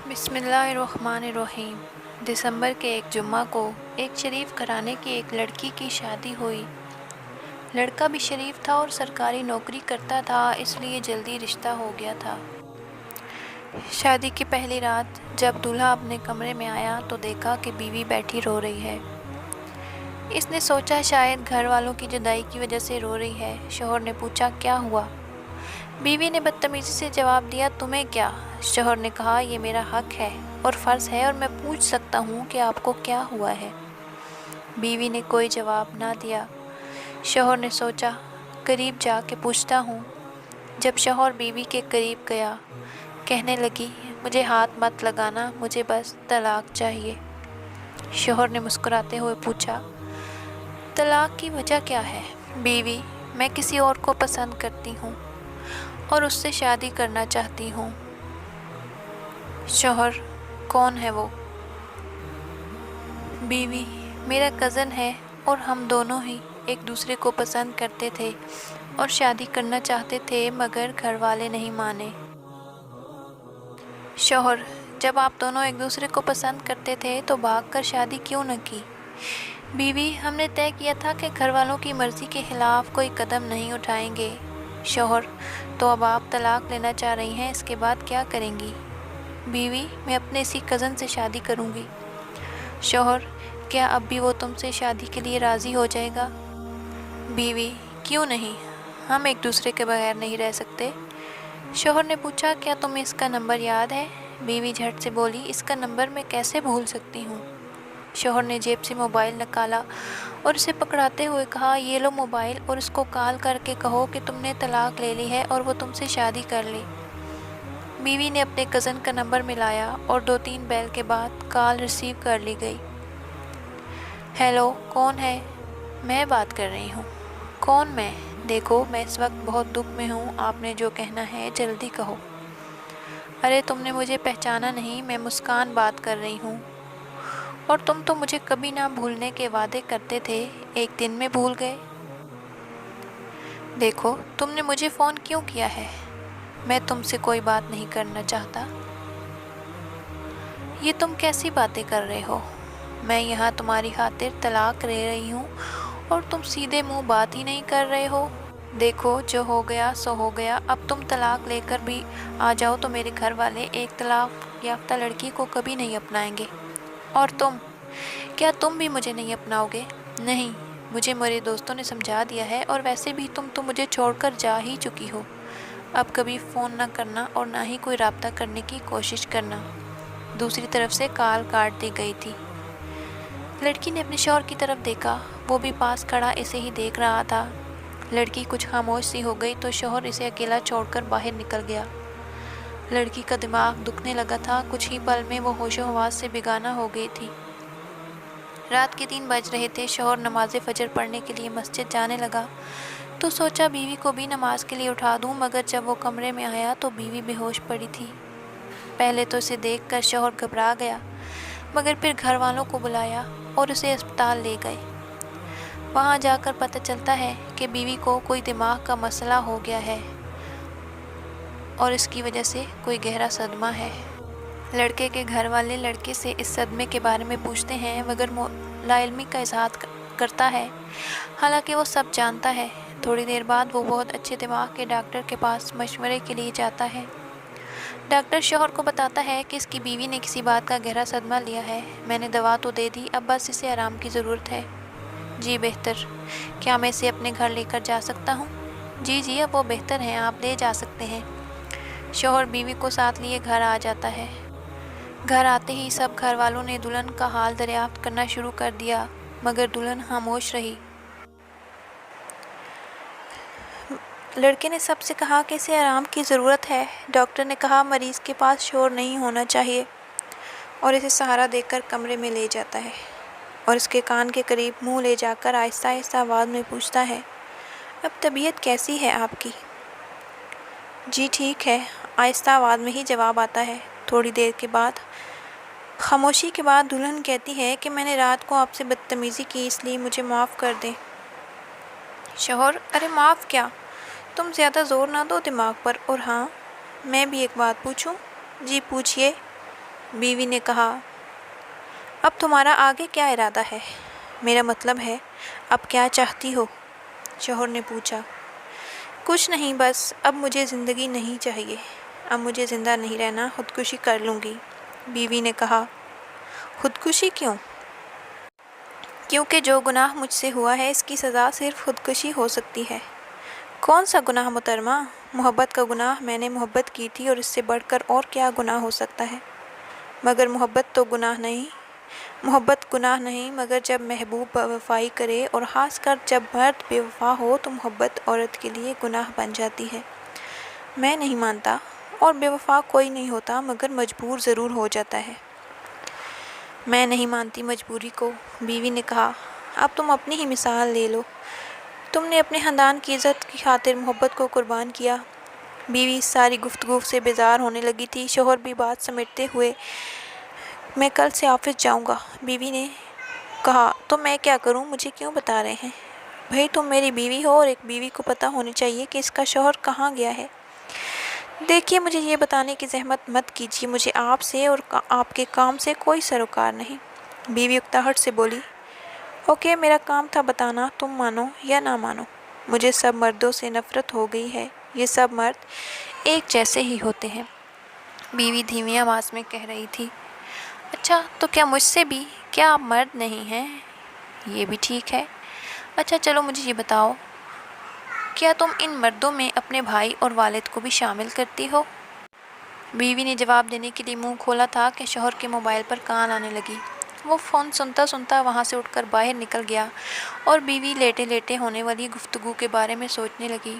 بسم اللہ الرحمن الرحیم۔ دسمبر کے ایک جمعہ کو ایک شریف گھرانے کی ایک لڑکی کی شادی ہوئی۔ لڑکا بھی شریف تھا اور سرکاری نوکری کرتا تھا، اس لیے جلدی رشتہ ہو گیا تھا۔ شادی کی پہلی رات جب دولہا اپنے کمرے میں آیا تو دیکھا کہ بیوی بیٹھی رو رہی ہے۔ اس نے سوچا شاید گھر والوں کی جدائی کی وجہ سے رو رہی ہے۔ شوہر نے پوچھا کیا ہوا؟ بیوی نے بدتمیزی سے جواب دیا تمہیں کیا؟ شوہر نے کہا یہ میرا حق ہے اور فرض ہے اور میں پوچھ سکتا ہوں کہ آپ کو کیا ہوا ہے۔ بیوی نے کوئی جواب نہ دیا۔ شوہر نے سوچا قریب جا کے پوچھتا ہوں۔ جب شوہر بیوی کے قریب گیا کہنے لگی مجھے ہاتھ مت لگانا، مجھے بس طلاق چاہیے۔ شوہر نے مسکراتے ہوئے پوچھا طلاق کی وجہ کیا ہے؟ بیوی میں کسی اور کو پسند کرتی ہوں اور اس سے شادی کرنا چاہتی ہوں۔ شوہر کون ہے وہ؟ بیوی میرا کزن ہے اور ہم دونوں ہی ایک دوسرے کو پسند کرتے تھے اور شادی کرنا چاہتے تھے مگر گھر والے نہیں مانے۔ شوہر جب آپ دونوں ایک دوسرے کو پسند کرتے تھے تو بھاگ کر شادی کیوں نہ کی؟ بیوی ہم نے طے کیا تھا کہ گھر والوں کی مرضی کے خلاف کوئی قدم نہیں اٹھائیں گے۔ شوہر تو اب آپ طلاق لینا چاہ رہی ہیں، اس کے بعد کیا کریں گی؟ بیوی میں اپنے اسی کزن سے شادی کروں گی۔ شوہر کیا اب بھی وہ تم سے شادی کے لیے راضی ہو جائے گا؟ بیوی کیوں نہیں، ہم ایک دوسرے کے بغیر نہیں رہ سکتے۔ شوہر نے پوچھا کیا تمہیں اس کا نمبر یاد ہے؟ بیوی جھٹ سے بولی اس کا نمبر میں کیسے بھول سکتی ہوں۔ شوہر نے جیب سے موبائل نکالا اور اسے پکڑاتے ہوئے کہا یہ لو موبائل اور اس کو کال کر کے کہو کہ تم نے طلاق لے لی ہے اور وہ تم سے شادی کر لی۔ بیوی نے اپنے کزن کا نمبر ملایا اور 2-3 بیل کے بعد کال ریسیو کر لی گئی۔ ہیلو کون ہے؟ میں بات کر رہی ہوں۔ کون میں؟ دیکھو میں اس وقت بہت دکھ میں ہوں، آپ نے جو کہنا ہے جلدی کہو۔ ارے تم نے مجھے پہچانا نہیں، میں مسکان بات کر رہی ہوں۔ اور تم تو مجھے کبھی نہ بھولنے کے وعدے کرتے تھے، ایک دن میں بھول گئے۔ دیکھو تم نے مجھے فون کیوں کیا ہے؟ میں تم سے کوئی بات نہیں کرنا چاہتا۔ یہ تم کیسی باتیں کر رہے ہو؟ میں یہاں تمہاری خاطر طلاق لے رہی ہوں اور تم سیدھے منہ بات ہی نہیں کر رہے ہو۔ دیکھو جو ہو گیا سو ہو گیا، اب تم طلاق لے کر بھی آ جاؤ تو میرے گھر والے ایک طلاق یافتہ لڑکی کو کبھی نہیں اپنائیں گے۔ اور تم، کیا تم بھی مجھے نہیں اپناؤ گے؟ نہیں، مجھے میرے دوستوں نے سمجھا دیا ہے اور ویسے بھی تم تو مجھے چھوڑ کر جا ہی چکی ہو۔ اب کبھی فون نہ کرنا اور نہ ہی کوئی رابطہ کرنے کی کوشش کرنا۔ دوسری طرف سے کال کاٹ دی گئی تھی۔ لڑکی نے اپنے شوہر کی طرف دیکھا، وہ بھی پاس کھڑا اسے ہی دیکھ رہا تھا۔ لڑکی کچھ خاموش سی ہو گئی تو شوہر اسے اکیلا چھوڑ کر باہر نکل گیا۔ لڑکی کا دماغ دکھنے لگا تھا، کچھ ہی پل میں وہ ہوش و حواس سے بیگانہ ہو گئی تھی۔ رات کے 3 بج رہے تھے۔ شوہر نماز فجر پڑھنے کے لیے مسجد جانے لگا تو سوچا بیوی کو بھی نماز کے لیے اٹھا دوں، مگر جب وہ کمرے میں آیا تو بیوی بے ہوش پڑی تھی۔ پہلے تو اسے دیکھ کر شوہر گھبرا گیا، مگر پھر گھر والوں کو بلایا اور اسے اسپتال لے گئے۔ وہاں جا کر پتہ چلتا ہے کہ بیوی کو کوئی دماغ کا مسئلہ ہو گیا ہے اور اس کی وجہ سے کوئی گہرا صدمہ ہے۔ لڑکے کے گھر والے لڑکے سے اس صدمے کے بارے میں پوچھتے ہیں مگر لا علمی کا اظہار کرتا ہے، حالانکہ وہ سب جانتا ہے۔ تھوڑی دیر بعد وہ بہت اچھے دماغ کے ڈاکٹر کے پاس مشورے کے لیے جاتا ہے۔ ڈاکٹر شوہر کو بتاتا ہے کہ اس کی بیوی نے کسی بات کا گہرا صدمہ لیا ہے۔ میں نے دوا تو دے دی، اب بس اسے آرام کی ضرورت ہے۔ جی بہتر، کیا میں اسے اپنے گھر لے کر جا سکتا ہوں؟ جی اب وہ بہتر ہیں، آپ لے جا سکتے ہیں۔ شوہر بیوی کو ساتھ لیے گھر آ جاتا ہے۔ گھر آتے ہی سب گھر والوں نے دلہن کا حال دریافت کرنا شروع کر دیا، مگر دلہن خاموش رہی۔ لڑکے نے سب سے کہا کہ اسے آرام کی ضرورت ہے۔ ڈاکٹر نے کہا مریض کے پاس شور نہیں ہونا چاہیے اور اسے سہارا دے کر کمرے میں لے جاتا ہے اور اس کے کان کے قریب منہ لے جا کر آہستہ آہستہ آواز میں پوچھتا ہے اب طبیعت کیسی ہے آپ کی؟ جی ٹھیک ہے، آہستہ آواز میں ہی جواب آتا ہے۔ تھوڑی دیر کے بعد خاموشی کے بعد دلہن کہتی ہے کہ میں نے رات کو آپ سے بدتمیزی کی، اس لیے مجھے معاف کر دیں۔ شوہر ارے معاف کیا، تم زیادہ زور نہ دو دماغ پر۔ اور ہاں میں بھی ایک بات پوچھوں؟ جی پوچھئے۔ بیوی نے کہا، اب تمہارا آگے کیا ارادہ ہے؟ میرا مطلب ہے اب کیا چاہتی ہو؟ شوہر نے پوچھا۔ کچھ نہیں، بس اب مجھے زندگی نہیں چاہیے، اب مجھے زندہ نہیں رہنا، خودکشی کر لوں گی۔ بیوی نے کہا، خودکشی کیوں؟ کیونکہ جو گناہ مجھ سے ہوا ہے اس کی سزا صرف خودکشی ہو سکتی ہے۔ کون سا گناہ محترمہ؟ محبت کا گناہ۔ میں نے محبت کی تھی اور اس سے بڑھ کر اور کیا گناہ ہو سکتا ہے؟ مگر محبت تو گناہ نہیں۔ محبت گناہ نہیں، مگر جب محبوب بے وفائی کرے اور خاص کر جب مرد بے وفا ہو تو محبت عورت کے لیے گناہ بن جاتی ہے۔ میں نہیں مانتا، اور بے وفا کوئی نہیں ہوتا مگر مجبور ضرور ہو جاتا ہے۔ میں نہیں مانتی مجبوری کو، بیوی نے کہا۔ اب تم اپنی ہی مثال لے لو، تم نے اپنے خاندان کی عزت کی خاطر محبت کو قربان کیا۔ بیوی اس ساری گفتگو سے بیزار ہونے لگی تھی۔ شوہر بھی بات سمیٹتے ہوئے، میں کل سے آفس جاؤں گا۔ بیوی نے کہا، تو میں کیا کروں؟ مجھے کیوں بتا رہے ہیں؟ بھئی تم میری بیوی ہو اور ایک بیوی کو پتہ ہونی چاہیے کہ اس کا شوہر کہاں گیا ہے۔ دیکھیے، مجھے یہ بتانے کی زحمت مت کیجیے، مجھے آپ سے اور آپ کے کام سے کوئی سروکار نہیں۔ بیوی اکتاہٹ سے بولی، اوکے، میرا کام تھا بتانا، تم مانو یا نہ مانو۔ مجھے سب مردوں سے نفرت ہو گئی ہے، یہ سب مرد ایک جیسے ہی ہوتے ہیں۔ بیوی دھیمی آواز میں کہہ رہی تھی، اچھا تو کیا مجھ سے بھی؟ کیا آپ مرد نہیں ہیں؟ یہ بھی ٹھیک ہے۔ اچھا چلو مجھے یہ بتاؤ، کیا تم ان مردوں میں اپنے بھائی اور والد کو بھی شامل کرتی ہو؟ بیوی نے جواب دینے کے لیے منہ کھولا تھا کہ شوہر کے موبائل پر کان آنے لگی۔ وہ فون سنتا سنتا وہاں سے اٹھ کر باہر نکل گیا اور بیوی لیٹے لیٹے ہونے والی گفتگو کے بارے میں سوچنے لگی۔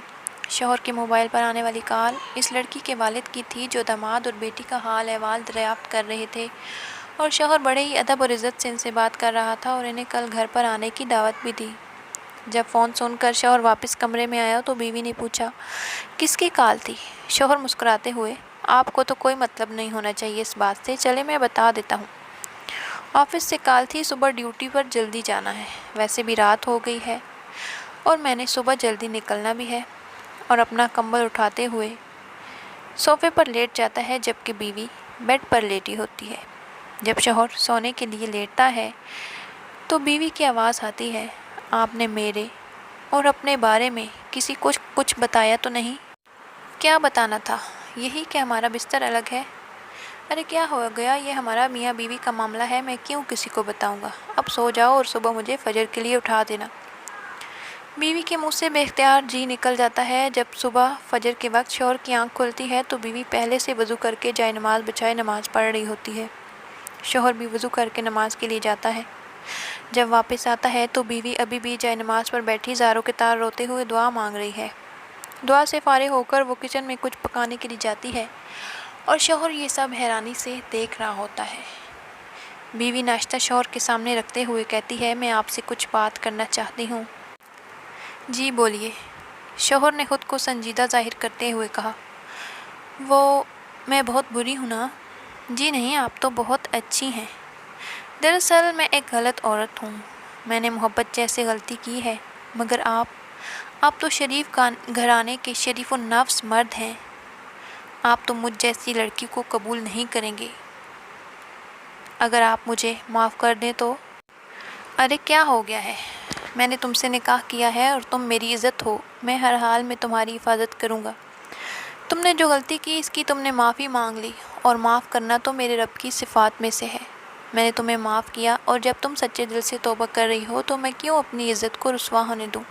شوہر کے موبائل پر آنے والی کال اس لڑکی کے والد کی تھی جو داماد اور بیٹی کا حال احوال دریافت کر رہے تھے، اور شوہر بڑے ہی ادب اور عزت سے ان سے بات کر رہا تھا اور انہیں کل گھر پر آنے کی دعوت بھی دی۔ جب فون سن کر شوہر واپس کمرے میں آیا تو بیوی نے پوچھا، کس کی کال تھی؟ شوہر مسکراتے ہوئے، آپ کو تو کوئی مطلب نہیں ہونا چاہیے اس بات سے، چلے میں بتا دیتا ہوں۔ آفس سے کال تھی، صبح ڈیوٹی پر جلدی جانا ہے، ویسے بھی رات ہو گئی ہے اور میں نے صبح جلدی نکلنا بھی ہے۔ اور اپنا کمبل اٹھاتے ہوئے صوفے پر لیٹ جاتا ہے جبکہ بیوی بیڈ پر لیٹی ہوتی ہے۔ جب شوہر سونے کے لیے لیٹتا ہے تو بیوی کی آواز آتی ہے، آپ نے میرے اور اپنے بارے میں کسی کو کچھ بتایا تو نہیں؟ کیا بتانا تھا؟ یہی کہ ہمارا بستر الگ ہے۔ ارے کیا ہو گیا، یہ ہمارا میاں بیوی کا معاملہ ہے، میں کیوں کسی کو بتاؤں گا؟ اب سو جاؤ اور صبح مجھے فجر کے لیے اٹھا دینا۔ بیوی کے منہ سے بے اختیار جی نکل جاتا ہے۔ جب صبح فجر کے وقت شوہر کی آنکھ کھلتی ہے تو بیوی پہلے سے وضو کر کے جائے نماز بچھائے نماز پڑھ رہی ہوتی ہے۔ شوہر بھی وضو کر کے نماز کے لیے جاتا ہے۔ جب واپس آتا ہے تو بیوی ابھی بھی جائے نماز پر بیٹھی زاروں کے تار روتے ہوئے دعا مانگ رہی ہے۔ دعا سے فارغ ہو کر وہ کچن میں کچھ پکانے کے لیے جاتی ہے اور شوہر یہ سب حیرانی سے دیکھ رہا ہوتا ہے۔ بیوی ناشتہ شوہر کے سامنے رکھتے ہوئے کہتی ہے، میں آپ سے کچھ بات کرنا چاہتی ہوں۔ جی بولیے، شوہر نے خود کو سنجیدہ ظاہر کرتے ہوئے کہا۔ میں بہت بری ہوں نا؟ جی نہیں، آپ تو بہت اچھی ہیں۔ دراصل میں ایک غلط عورت ہوں، میں نے محبت جیسے غلطی کی ہے، مگر آپ تو شریف گھرانے کے شریف النفس مرد ہیں، آپ تو مجھ جیسی لڑکی کو قبول نہیں کریں گے۔ اگر آپ مجھے معاف کر دیں تو؟ ارے کیا ہو گیا ہے؟ میں نے تم سے نکاح کیا ہے اور تم میری عزت ہو، میں ہر حال میں تمہاری حفاظت کروں گا۔ تم نے جو غلطی کی اس کی تم نے معافی مانگ لی، اور معاف کرنا تو میرے رب کی صفات میں سے ہے۔ میں نے تمہیں معاف کیا، اور جب تم سچے دل سے توبہ کر رہی ہو تو میں کیوں اپنی عزت کو رسوا ہونے دوں؟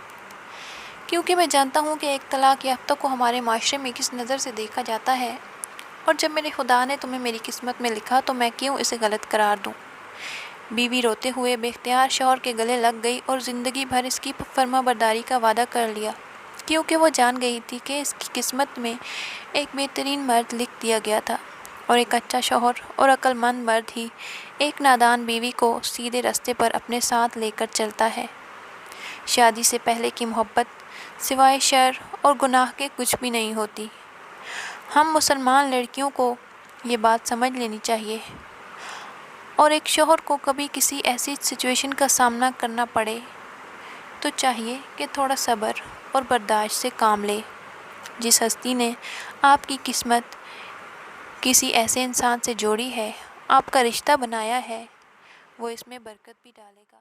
کیونکہ میں جانتا ہوں کہ ایک طلاق یافتہ کو ہمارے معاشرے میں کس نظر سے دیکھا جاتا ہے، اور جب میرے خدا نے تمہیں میری قسمت میں لکھا تو میں کیوں اسے غلط قرار دوں؟ بیوی روتے ہوئے بے اختیار شوہر کے گلے لگ گئی اور زندگی بھر اس کی فرما برداری کا وعدہ کر لیا، کیونکہ وہ جان گئی تھی کہ اس کی قسمت میں ایک بہترین مرد لکھ دیا گیا تھا، اور ایک اچھا شوہر اور عقل مند مرد ہی ایک نادان بیوی کو سیدھے راستے پر اپنے ساتھ لے کر چلتا ہے۔ شادی سے پہلے کی محبت سوائے شر اور گناہ کے کچھ بھی نہیں ہوتی۔ ہم مسلمان لڑکیوں کو یہ بات سمجھ لینی چاہیے، اور ایک شوہر کو کبھی کسی ایسی سچویشن کا سامنا کرنا پڑے تو چاہیے کہ تھوڑا صبر اور برداشت سے کام لے۔ جس ہستی نے آپ کی قسمت کسی ایسے انسان سے جوڑی ہے آپ کا رشتہ بنایا ہے وہ اس میں برکت بھی ڈالے گا۔